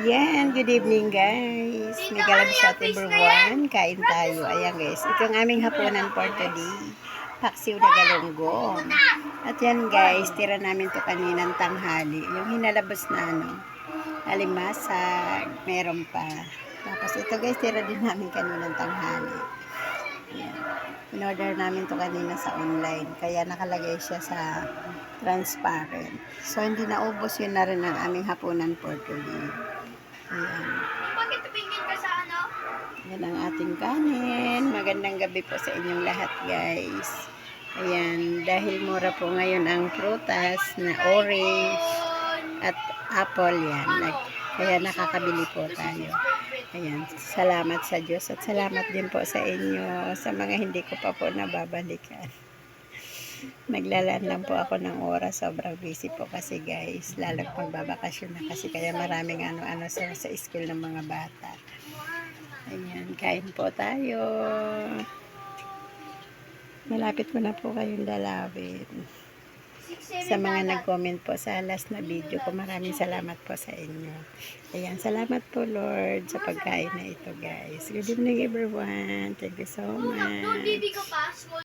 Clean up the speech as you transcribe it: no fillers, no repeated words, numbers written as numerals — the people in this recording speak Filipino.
Yan, good evening guys. May galabsat everyone. Kain tayo. Ayan guys, ito ang aming hapunan for today. Paksiw na galunggong. At yan guys, tira namin to kaninang tanghali. Yung hinalabos na alimasag, meron pa. Tapos ito guys, tira din namin kaninang tanghali. Ayan. In-order namin to kanina sa online. Kaya nakalagay siya sa transparent. So, hindi naubos, yun na rin ang aming hapunan for today. Ayan. Bakit tumingin ka sa ano? Yan ang ating kanin. Magandang gabi po sa inyong lahat, guys. Ayan, dahil mura po ngayon ang prutas na orange at apple yan. Kaya nakakabili po tayo. Ayan, salamat sa Diyos at salamat din po sa inyo sa mga hindi ko pa po nababalikan. Naglalaan lang po ako ng oras. Sobrang busy po kasi guys. Lalo magbabakasyon na kasi kaya maraming ano-ano sa school ng mga bata. Ayan, kain po tayo. Malapit ko na po kayong dalawin. Sa mga nag-comment po sa last na video ko, maraming salamat po sa inyo. Ayan, salamat po Lord sa pagkain na ito guys. Good evening everyone. Thank you so much.